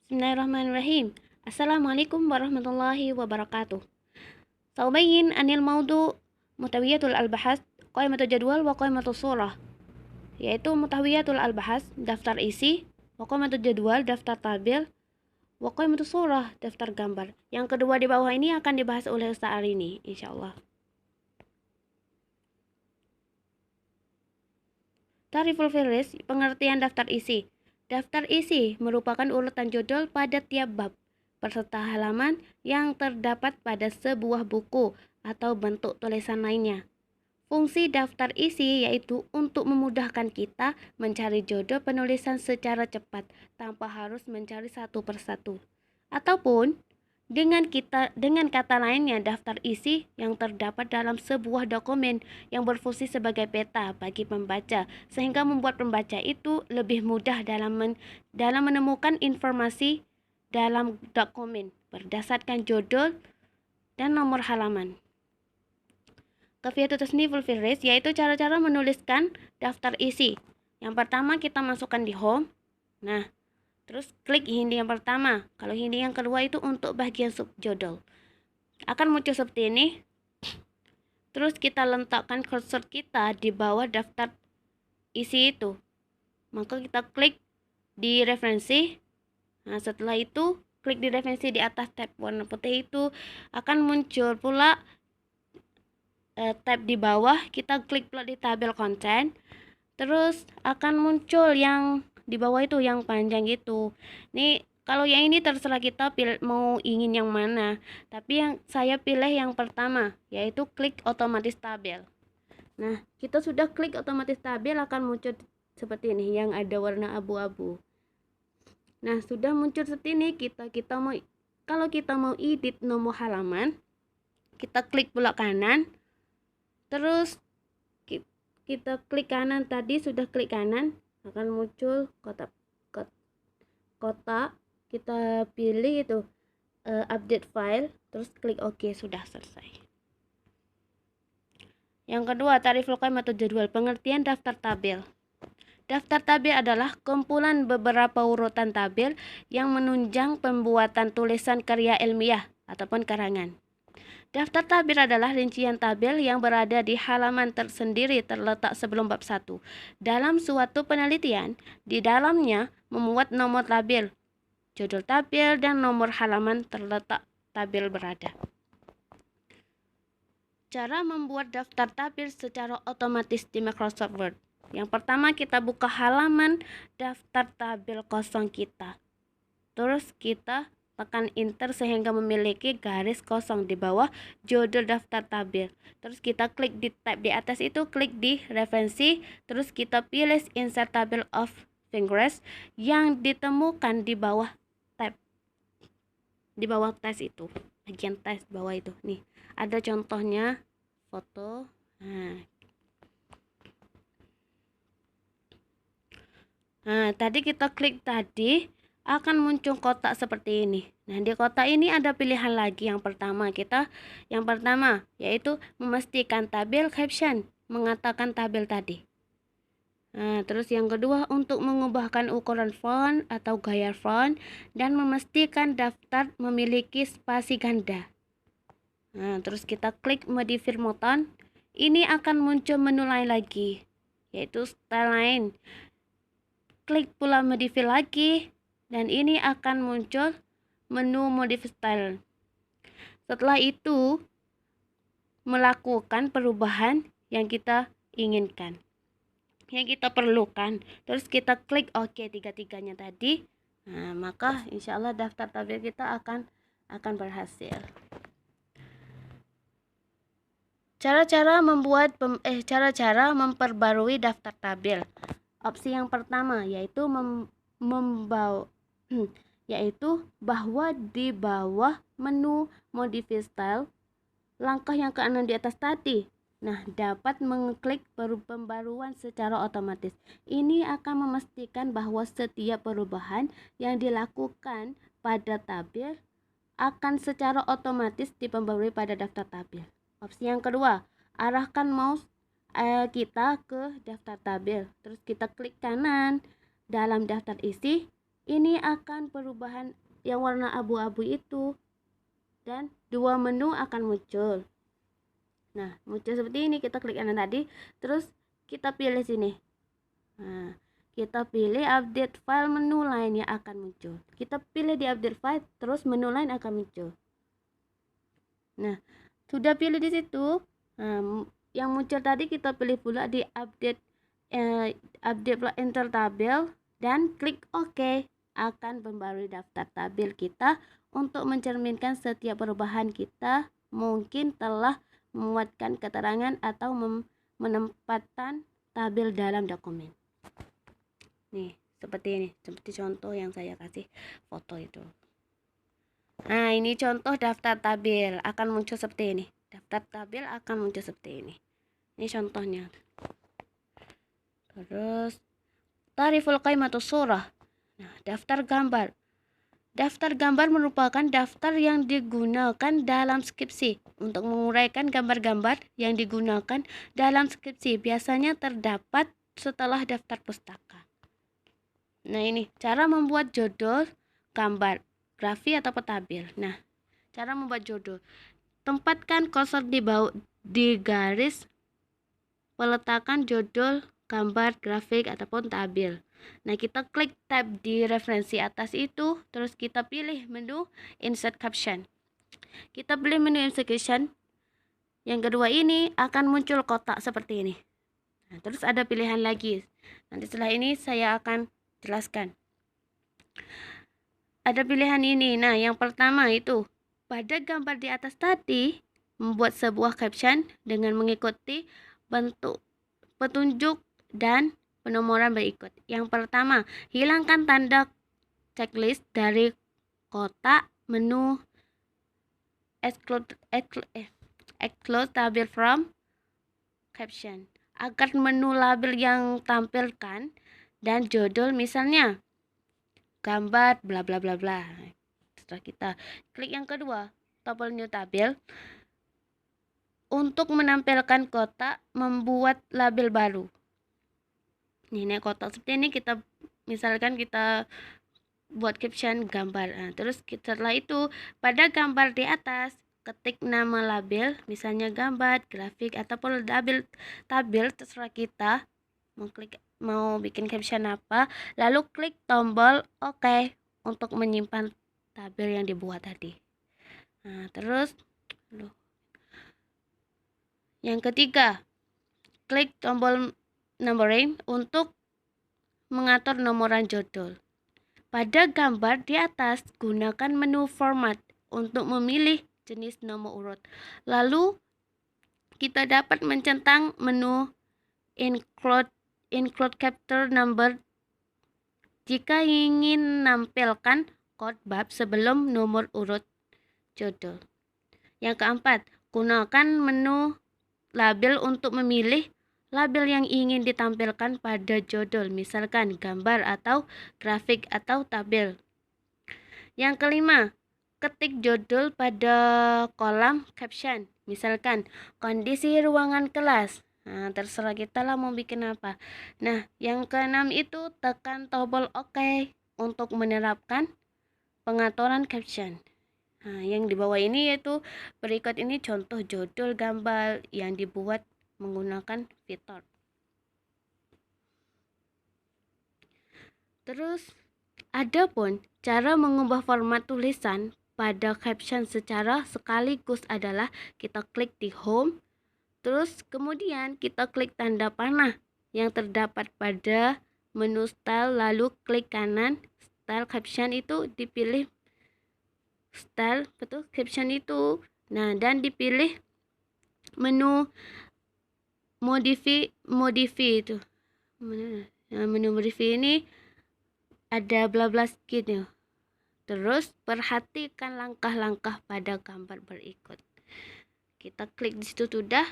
Bismillahirrahmanirrahim. Assalamualaikum warahmatullahi wabarakatuh. Saubayin anil maudu mutawiyatul al-bahas qaimatul jadwal wa qaimatul surah, yaitu mutawiyatul al-bahas daftar isi, wa qaimatul jadwal daftar tabel, wa qaimatul surah daftar gambar. Yang kedua di bawah ini akan dibahas oleh Ustaz hari ini insyaallah. Tariful Firis, pengertian daftar isi. Daftar isi merupakan urutan judul pada tiap bab beserta halaman yang terdapat pada sebuah buku atau bentuk tulisan lainnya. Fungsi daftar isi yaitu untuk memudahkan kita mencari judul penulisan secara cepat tanpa harus mencari satu persatu. Ataupun dengan kata lainnya, daftar isi yang terdapat dalam sebuah dokumen yang berfungsi sebagai peta bagi pembaca, sehingga membuat pembaca itu lebih mudah dalam menemukan informasi dalam dokumen berdasarkan judul dan nomor halaman. Kafiyatu tasniful firis, yaitu cara-cara menuliskan daftar isi. Yang pertama kita masukkan di home. Nah, terus klik hindi yang pertama. Kalau hindi yang kedua itu untuk bagian subjudul. Akan muncul seperti ini. Terus kita letakkan cursor kita di bawah daftar isi itu. Maka kita klik di referensi. Nah, setelah itu klik di referensi di atas tab warna putih itu akan muncul pula tab di bawah. Kita klik pula di tabel konten. Terus akan muncul yang di bawah itu yang panjang itu. Nih kalau yang ini terserah kita mau ingin yang mana. Tapi yang saya pilih yang pertama, yaitu klik otomatis tabel. Nah, kita sudah klik otomatis tabel akan muncul seperti ini yang ada warna abu-abu. Nah, sudah muncul seperti ini. Kalau kita mau edit nomor halaman, kita klik pula kanan. Terus kita klik kanan tadi, sudah klik kanan akan muncul kotak. Kita pilih itu update file, terus klik OK, sudah selesai. Yang kedua, tariful qaimatul jadwal, pengertian daftar tabel. Daftar tabel adalah kumpulan beberapa urutan tabel yang menunjang pembuatan tulisan karya ilmiah ataupun karangan. Daftar tabel adalah rincian tabel yang berada di halaman tersendiri terletak sebelum bab 1. Dalam suatu penelitian, di dalamnya memuat nomor tabel, judul tabel, dan nomor halaman terletak tabel berada. Cara membuat daftar tabel secara otomatis di Microsoft Word. Yang pertama, kita buka halaman daftar tabel kosong kita. Terus kita tekan enter sehingga memiliki garis kosong di bawah judul daftar tabel. Terus kita klik di tab di atas itu, klik di referensi, terus kita pilih insert table of fingers yang ditemukan di bawah tab. Di bawah tes itu, bagian tes bawah itu. Nih, ada contohnya foto. Nah, tadi kita klik tadi akan muncul kotak seperti ini. Nah, di kotak ini ada pilihan lagi. Yang pertama yaitu memastikan tabel caption mengatakan tabel tadi. Nah, terus yang kedua untuk mengubahkan ukuran font atau gaya font dan memastikan daftar memiliki spasi ganda. Nah, terus kita klik modify button. Ini akan muncul menu lain lagi, yaitu style lain. Klik pula modify lagi. Dan ini akan muncul menu modify style. Setelah itu, melakukan perubahan yang kita inginkan, yang kita perlukan. Terus kita klik OK tiga-tiganya tadi. Nah, maka insya Allah daftar tabel kita akan berhasil. Cara-cara memperbarui daftar tabel. Opsi yang pertama yaitu yaitu bahwa di bawah menu modify style, langkah yang keenam di atas tadi. Nah, dapat mengklik pembaruan secara otomatis. Ini akan memastikan bahwa setiap perubahan yang dilakukan pada tabel akan secara otomatis diperbarui pada daftar tabel. Opsi yang kedua, arahkan mouse kita ke daftar tabel. Terus kita klik kanan dalam daftar isi. ini akan perubahan yang warna abu-abu itu, dan dua menu akan muncul. Nah, muncul seperti ini. Kita klik kanan tadi, terus kita pilih sini. Nah, kita pilih update file, menu lainnya akan muncul. Kita pilih di update file, terus menu lain akan muncul. Nah, sudah pilih di situ. Nah, yang muncul tadi kita pilih pula di update enter tabel dan klik OK. Akan membarui daftar tabel kita untuk mencerminkan setiap perubahan kita mungkin telah memuatkan keterangan atau menempatkan tabel dalam dokumen. Nih, seperti ini, seperti contoh yang saya kasih foto itu. Nah, ini contoh daftar tabel akan muncul seperti ini. Daftar tabel akan muncul seperti ini. Ini contohnya. Terus tariful qaimatus surah. Nah, daftar gambar. Daftar gambar merupakan daftar yang digunakan dalam skripsi. Untuk menguraikan gambar-gambar yang digunakan dalam skripsi biasanya terdapat setelah daftar pustaka. Nah, ini cara membuat judul gambar, grafis atau tabel. Nah, cara membuat judul. Tempatkan cursor di garis peletakan judul gambar, grafik ataupun tabel. Nah, kita klik tab di referensi atas itu, terus kita pilih menu insert caption. Kita pilih menu insert caption. Yang kedua ini akan muncul kotak seperti ini. Nah, terus ada pilihan lagi. Nanti setelah ini saya akan jelaskan. Ada pilihan ini. Nah, yang pertama itu pada gambar di atas tadi membuat sebuah caption dengan mengikuti bentuk petunjuk dan penomoran berikut. Yang pertama, hilangkan tanda checklist dari kotak menu exclude tabel from caption agar menu label yang tampilkan dan judul misalnya gambar bla bla bla bla. Setelah kita klik yang kedua, tombol new tabel untuk menampilkan kotak membuat label baru. Ini kotak seperti ini, kita misalkan kita buat caption gambar. Nah, terus setelah itu pada gambar di atas ketik nama label, misalnya gambar, grafik ataupun tabel terserah kita mau bikin caption apa, lalu klik tombol OK untuk menyimpan tabel yang dibuat tadi. Nah, terus yang ketiga, klik tombol numbering untuk mengatur nomoran judul. Pada gambar di atas, gunakan menu format untuk memilih jenis nomor urut. Lalu kita dapat mencentang menu include chapter number jika ingin menampilkan kode bab sebelum nomor urut judul. Yang keempat, gunakan menu label untuk memilih label yang ingin ditampilkan pada judul, misalkan gambar atau grafik atau tabel. Yang kelima, ketik judul pada kolom caption, misalkan kondisi ruangan kelas. Nah, terserah kita lah mau bikin apa. Nah, yang keenam itu tekan tombol OK untuk menerapkan pengaturan caption. Nah, yang di bawah ini yaitu berikut ini contoh judul gambar yang dibuat menggunakan fitur. Terus, adapun cara mengubah format tulisan pada caption secara sekaligus adalah kita klik di home, terus kemudian kita klik tanda panah yang terdapat pada menu style, lalu klik kanan style caption itu, dipilih style betul caption itu. Nah, dan dipilih menu modify itu. Nah, menu modify ini ada bla bla gitu. Terus perhatikan langkah-langkah pada gambar berikut. Kita klik di situ sudah,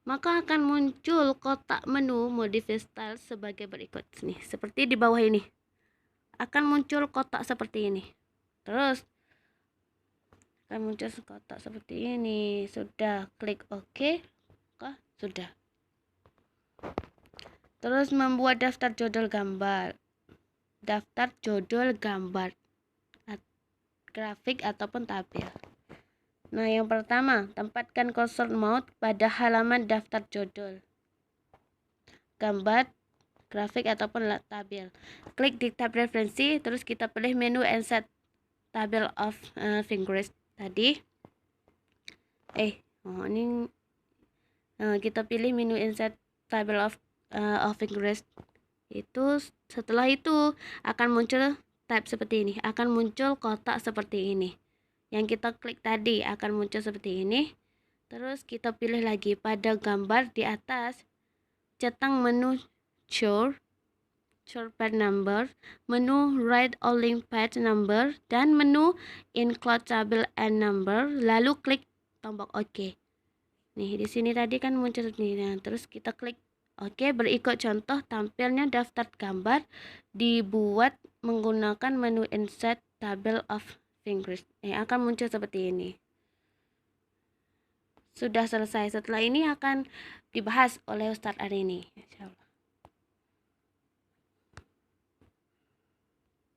maka akan muncul kotak menu modify style sebagai berikut nih, seperti di bawah ini. Akan muncul kotak seperti ini. Terus akan muncul kotak seperti ini. Sudah klik OK. Sudah. Terus membuat daftar judul gambar. daftar judul gambar, grafik ataupun tabel. Nah, yang pertama, tempatkan cursor mouse pada halaman daftar judul, gambar, grafik ataupun tabel. Klik di tab referensi, terus kita pilih menu insert table of fingers tadi. Kita pilih menu insert table of fingers. Itu setelah itu akan muncul tab seperti ini, akan muncul kotak seperti ini. Yang kita klik tadi akan muncul seperti ini. Terus kita pilih lagi pada gambar di atas, centang menu short page number, menu write only page number, dan menu include table and number, lalu klik tombol OK. Nih, di sini tadi kan muncul nih. Nah, terus kita klik OK, berikut contoh tampilnya daftar gambar dibuat menggunakan menu insert table of fingers. Akan muncul seperti ini. Sudah selesai. Setelah ini akan dibahas oleh Ustadz hari ini, insyaallah.